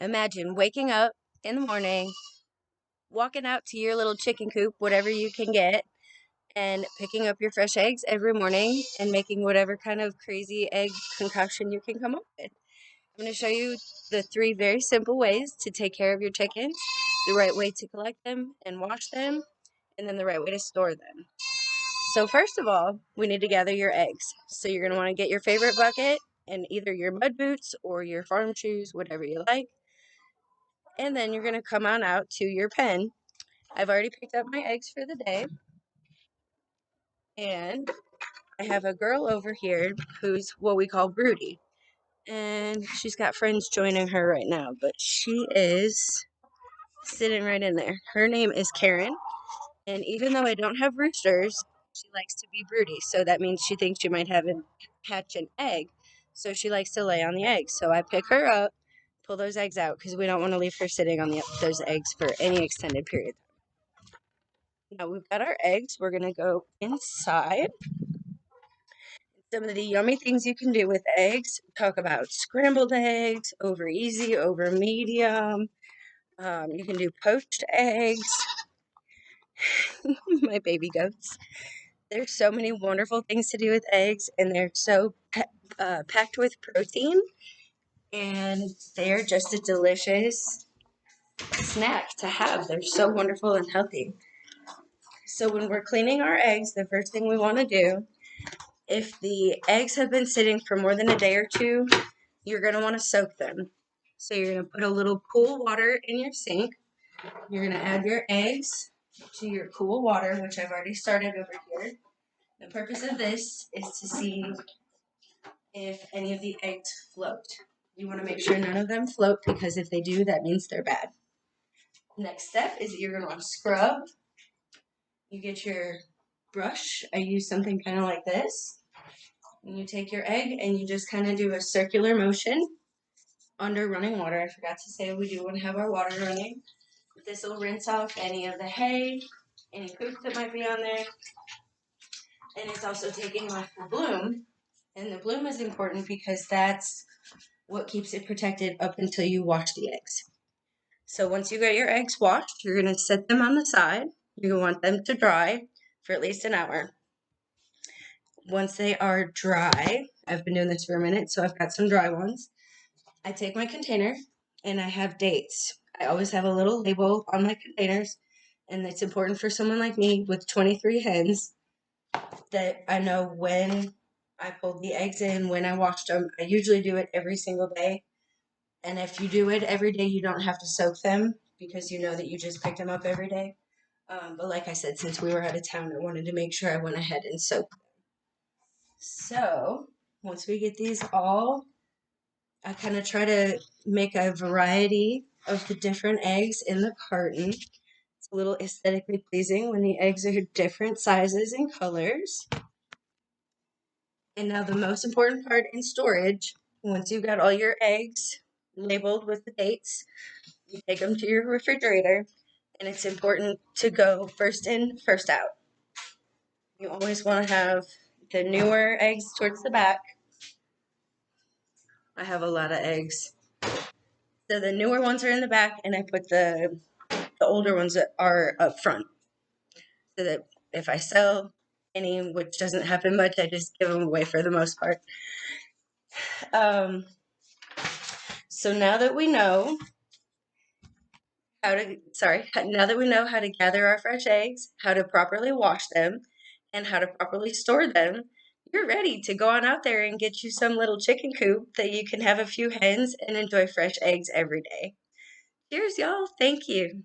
Imagine waking up in the morning, walking out to your little chicken coop, whatever you can get, and picking up your fresh eggs every morning and making whatever kind of crazy egg concoction you can come up with. I'm going to show you the 3 very simple ways to take care of your chickens, the right way to collect them and wash them, and then the right way to store them. So first of all, we need to gather your eggs. So you're going to want to get your favorite bucket and either your mud boots or your farm shoes, whatever you like. And then you're going to come on out to your pen. I've already picked up my eggs for the day. And I have a girl over here who's what we call broody. And she's got friends joining her right now, but she is sitting right in there. Her name is Karen. And even though I don't have roosters, she likes to be broody. So that means she thinks she might hatch an egg. So she likes to lay on the eggs. So I pick her up, pull those eggs out because we don't want to leave her sitting on those eggs for any extended period. Now we've got our eggs. We're going to go inside. Some of the yummy things you can do with eggs. Talk about scrambled eggs, over easy, over medium. You can do poached eggs. My baby goats. There's so many wonderful things to do with eggs, and they're so packed with protein, and they're just a delicious snack to have. They're so wonderful and healthy. So when we're cleaning our eggs, the first thing we want to do, if the eggs have been sitting for more than a day or two, you're going to want to soak them. So you're going to put a little cool water in your sink. You're going to add your eggs to your cool water, which I've already started over here. The purpose of this is to see if any of the eggs float. You want to make sure none of them float because if they do, that means they're bad. Next step is that you're going to want to scrub. You get your brush. I use something kind of like this. And you take your egg and you just kind of do a circular motion under running water. I forgot to say we do want to have our water running. This will rinse off any of the hay, any poop that might be on there. And it's also taking off the bloom. And the bloom is important because that's what keeps it protected up until you wash the eggs. So once you get your eggs washed, you're going to set them on the side. You want them to dry for at least an hour. Once they are dry, I've been doing this for a minute, so I've got some dry ones. I take my container and I have dates. I always have a little label on my containers, and it's important for someone like me with 23 hens that I know when I pulled the eggs in, when I washed them. I usually do it every single day. And if you do it every day, you don't have to soak them because you know that you just picked them up every day. But like I said, since we were out of town, I wanted to make sure I went ahead and soaked them. So once we get these all, I kind of try to make a variety of the different eggs in the carton. It's a little aesthetically pleasing when the eggs are different sizes and colors. And now the most important part in storage, once you've got all your eggs labeled with the dates, you take them to your refrigerator, and it's important to go first in, first out. You always want to have the newer eggs towards the back. I have a lot of eggs. So the newer ones are in the back, and I put the older ones that are up front. So that if I sell any, which doesn't happen much, I just give them away for the most part. So now that we know now that we know how to gather our fresh eggs, how to properly wash them, and how to properly store them, you're ready to go on out there and get you some little chicken coop that you can have a few hens and enjoy fresh eggs every day. Cheers, y'all. Thank you.